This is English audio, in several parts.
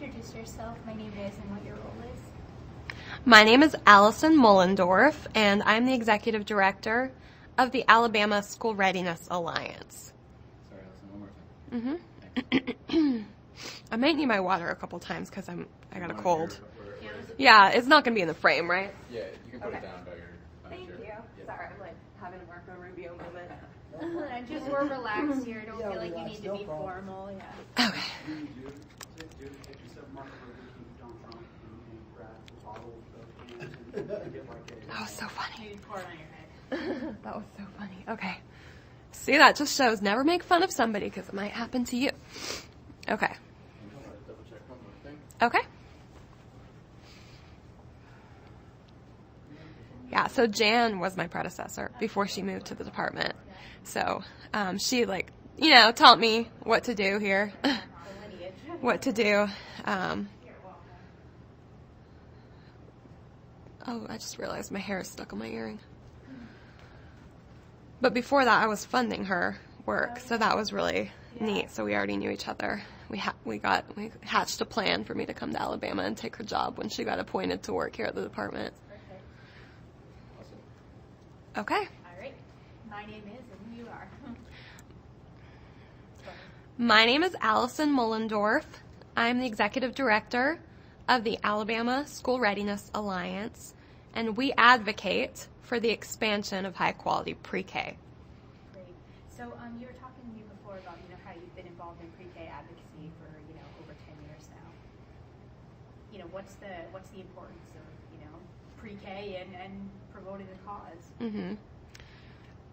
introduce yourself? My name is and what your role is. My name is Allison Mullendorf, and I'm the Executive Director of the Alabama School Readiness Alliance. Sorry, Allison, one more time. Mm-hmm. I might need my water a couple times because I got a cold. Yeah, it's not going to be in the frame, right? Yeah, you can put it down by your Thank chair. you. Yeah. Sorry, I'm like having a Marco Rubio moment. And just we're relaxed here. Don't feel like you need to be formal. Yeah. Okay. That was so funny. Maybe pour it on your head. That was so funny. Okay. See, that just shows never make fun of somebody because it might happen to you. Okay. Double check one more thing. Okay. Yeah, so Jan was my predecessor before she moved to the department. So she, taught me what to do here, what to do. Oh, I just realized my hair is stuck on my earring. But before that, I was funding her work, so that was really neat. So we already knew each other. We hatched a plan for me to come to Alabama and take her job when she got appointed to work here at the department. Okay. All right. My name is and you are. My name is Allison Mullendorf. I'm the Executive Director of the Alabama School Readiness Alliance, and we advocate for the expansion of high-quality pre-K. Great. So you were talking to me before about how you've been involved in pre-K advocacy for over 10 years now. What's the importance of pre-K and promoting the cause? Mm-hmm.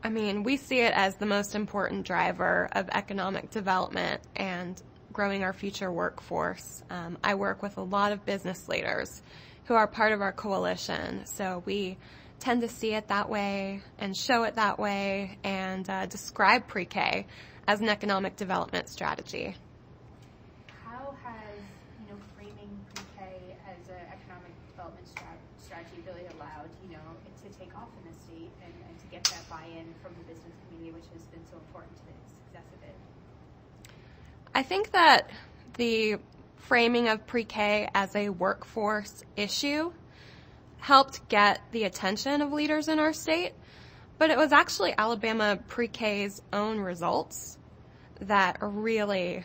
I mean, we see it as the most important driver of economic development and growing our future workforce. I work with a lot of business leaders who are part of our coalition, so we tend to see it that way and show it that way and describe pre-K as an economic development strategy. How has framing pre-K as an economic development strategy really allowed it to take off in the state and to get that buy-in from the business community, which has been so important to the success of it? I think that the framing of pre-K as a workforce issue helped get the attention of leaders in our state, but it was actually Alabama pre-K's own results that really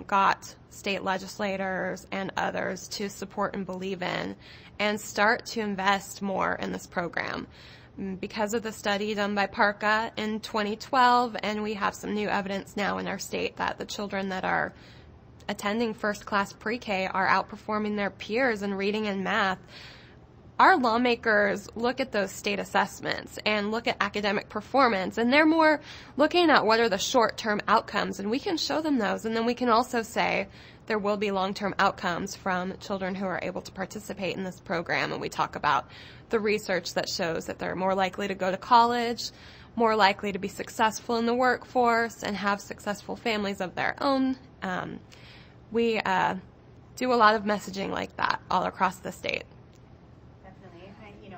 got state legislators and others to support and believe in and start to invest more in this program. Because of the study done by Parka in 2012, and we have some new evidence now in our state that the children that are attending first-class pre-K are outperforming their peers in reading and math. Our lawmakers look at those state assessments and look at academic performance, and they're more looking at what are the short-term outcomes, and we can show them those, and then we can also say there will be long-term outcomes from children who are able to participate in this program, and we talk about the research that shows that they're more likely to go to college, more likely to be successful in the workforce, and have successful families of their own. We do a lot of messaging like that all across the state. Definitely. And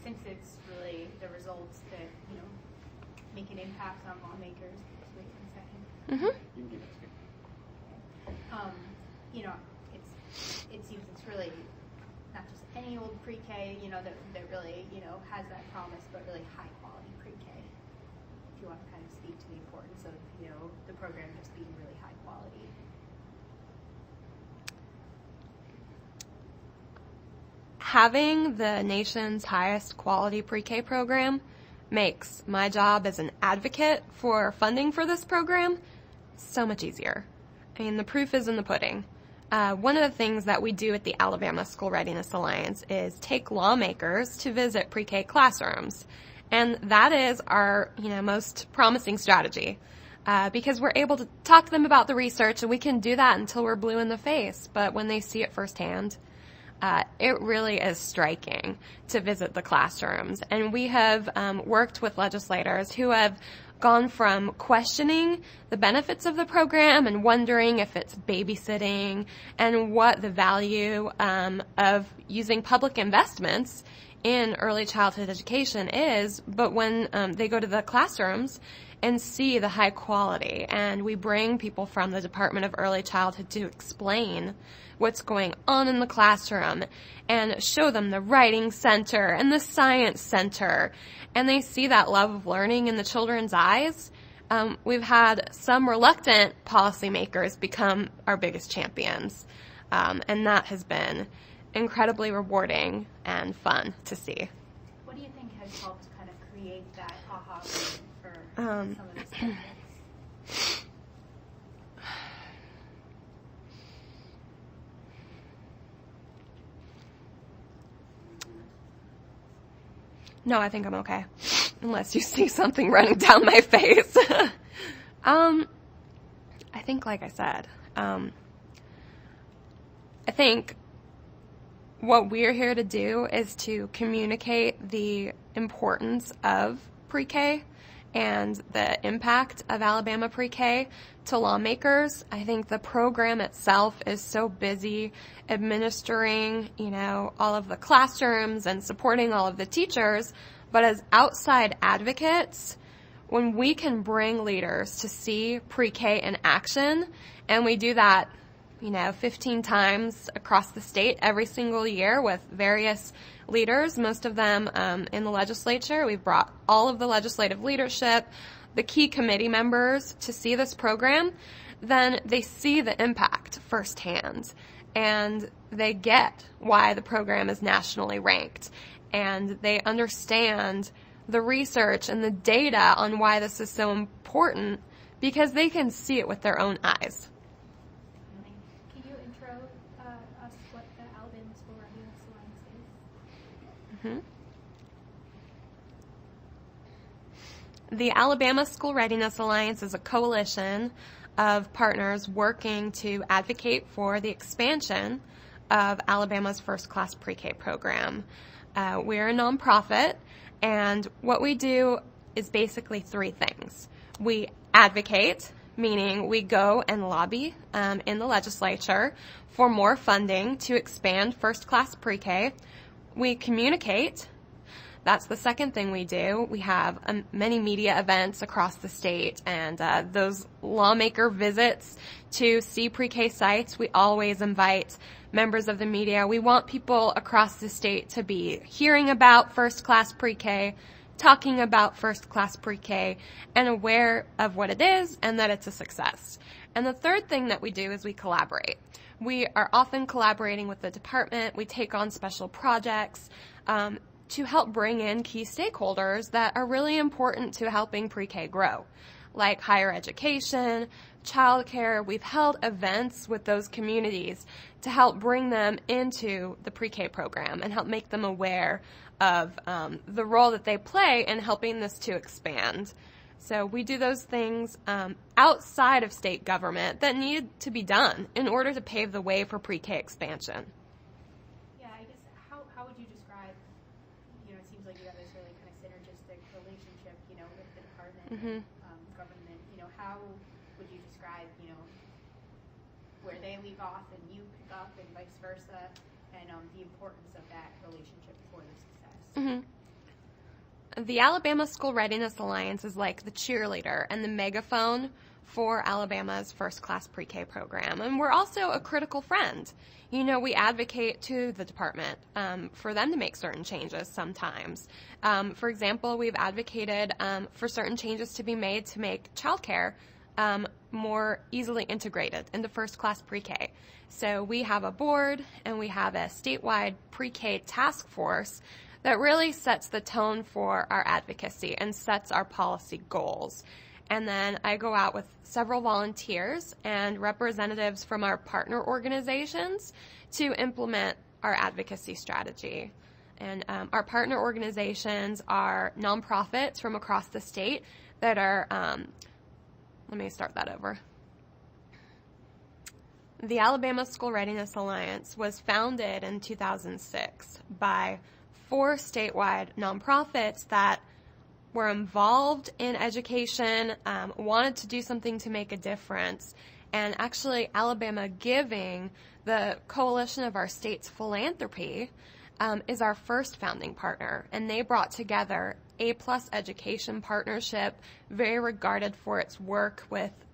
since it's really the results that, make an impact on lawmakers, just wait one second. Mm-hmm. You can give it to me. It seems it's really not just any old pre-K, that really, has that promise, but really high quality pre-K. If you want to kind of speak to the importance of, the program just being really high quality. Having the nation's highest quality pre-K program makes my job as an advocate for funding for this program so much easier. I mean, the proof is in the pudding. One of the things that we do at the Alabama School Readiness Alliance is take lawmakers to visit pre-K classrooms. And that is our, most promising strategy because we're able to talk to them about the research, and we can do that until we're blue in the face. But when they see it firsthand, it really is striking to visit the classrooms. And we have worked with legislators who have gone from questioning the benefits of the program and wondering if it's babysitting and what the value of using public investments in early childhood education is, but when they go to the classrooms and see the high quality. And we bring people from the Department of Early Childhood to explain what's going on in the classroom and show them the writing center and the science center. And they see that love of learning in the children's eyes. We've had some reluctant policymakers become our biggest champions. And that has been incredibly rewarding and fun to see. What do you think has helped kind of create that aha moment for some of these candidates? No, I think I'm okay. Unless you see something running down my face. I think, like I said, I think what we're here to do is to communicate the importance of pre-K and the impact of Alabama pre-K to lawmakers. I think the program itself is so busy administering, all of the classrooms and supporting all of the teachers, but as outside advocates, when we can bring leaders to see pre-K in action, and we do that 15 times across the state every single year with various leaders, most of them in the legislature. We've brought all of the legislative leadership, the key committee members to see this program. Then they see the impact firsthand, and they get why the program is nationally ranked, and they understand the research and the data on why this is so important because they can see it with their own eyes. Can you intro us what the Alabama School Readiness Alliance is? The Alabama School Readiness Alliance is a coalition of partners working to advocate for the expansion of Alabama's first-class pre-K program. We're a nonprofit, and what we do is basically three things. We advocate, meaning we go and lobby in the legislature for more funding to expand first-class pre-K. We communicate. That's the second thing we do. We have many media events across the state, and those lawmaker visits to see pre-K sites, we always invite members of the media. We want people across the state to be hearing about first-class pre-K, talking about first-class pre-K, and aware of what it is and that it's a success. And the third thing that we do is we collaborate. We are often collaborating with the department. We take on special projects to help bring in key stakeholders that are really important to helping pre-K grow, like higher education, childcare. We've held events with those communities to help bring them into the pre-K program and help make them aware of the role that they play in helping this to expand. So we do those things outside of state government that need to be done in order to pave the way for pre-K expansion. Yeah, I guess how would you describe, it seems like you have this really kind of synergistic relationship, with the department and government. How would you describe, where they leave off and you pick up and vice versa, and the importance of that relationship for the success? The Alabama School Readiness Alliance is like the cheerleader and the megaphone for Alabama's first-class pre-K program. And we're also a critical friend. We advocate to the department for them to make certain changes sometimes. For example, we've advocated for certain changes to be made to make childcare more easily integrated into first-class pre-K. So we have a board and we have a statewide pre-K task force that really sets the tone for our advocacy and sets our policy goals. And then I go out with several volunteers and representatives from our partner organizations to implement our advocacy strategy. And our partner organizations are nonprofits from across the state that are, let me start that over. The Alabama School Readiness Alliance was founded in 2006 by 4 statewide nonprofits that were involved in education, wanted to do something to make a difference, and actually Alabama Giving, the coalition of our state's philanthropy, is our first founding partner, and they brought together A+ Education Partnership, very regarded for its work with